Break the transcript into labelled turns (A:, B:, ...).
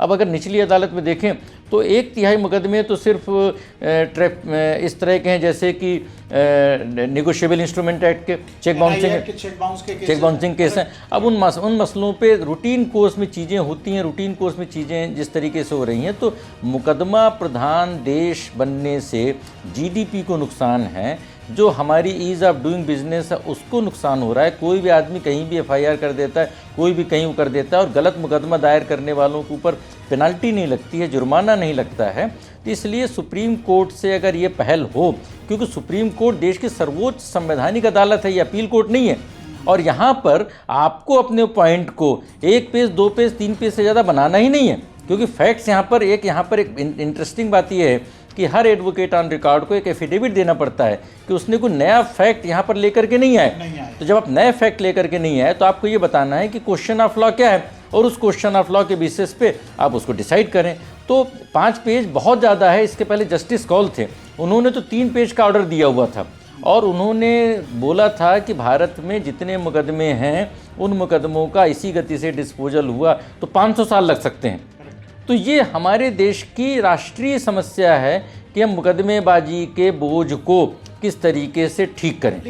A: अब अगर निचली अदालत में देखें तो 1/3 मुकदमे तो सिर्फ इस तरह के हैं जैसे कि नेगोशिएबल इंस्ट्रूमेंट एक्ट के चेक बाउंसिंग केस हैं। अब उन मसलों पे रूटीन कोर्स में चीज़ें होती हैं, रूटीन कोर्स में चीज़ें जिस तरीके से हो रही हैं, तो मुकदमा प्रधान देश बनने से जीडीपी को नुकसान है, जो हमारी ईज़ ऑफ डूइंग बिजनेस है उसको नुकसान हो रहा है। कोई भी आदमी कहीं भी एफआईआर कर देता है, कोई भी कहीं कर देता है, और गलत मुकदमा दायर करने वालों के ऊपर पेनल्टी नहीं लगती है, जुर्माना नहीं लगता है। तो इसलिए सुप्रीम कोर्ट से अगर ये पहल हो, क्योंकि सुप्रीम कोर्ट देश की सर्वोच्च संवैधानिक अदालत है, ये अपील कोर्ट नहीं है, और यहाँ पर आपको अपने पॉइंट को 1 पेज 2 पेज 3 पेज से ज़्यादा बनाना ही नहीं है, क्योंकि फैक्ट्स यहाँ पर एक इंटरेस्टिंग बात यह है कि हर एडवोकेट ऑन रिकॉर्ड को एक एफिडेविट देना पड़ता है कि उसने कोई नया फैक्ट यहाँ पर लेकर के नहीं आए। तो जब आप नए फैक्ट लेकर के नहीं आए तो आपको ये बताना है कि क्वेश्चन ऑफ लॉ क्या है, और उस क्वेश्चन ऑफ लॉ के बेसिस पे आप उसको डिसाइड करें। तो 5 पेज बहुत ज़्यादा है। इसके पहले जस्टिस कौल थे, उन्होंने तो 3 पेज का ऑर्डर दिया हुआ था, और उन्होंने बोला था कि भारत में जितने मुकदमे हैं उन मुकदमों का इसी गति से डिस्पोजल हुआ तो 500 साल लग सकते हैं। तो ये हमारे देश की राष्ट्रीय समस्या है कि हम मुकदमेबाजी के बोझ को किस तरीके से ठीक करें।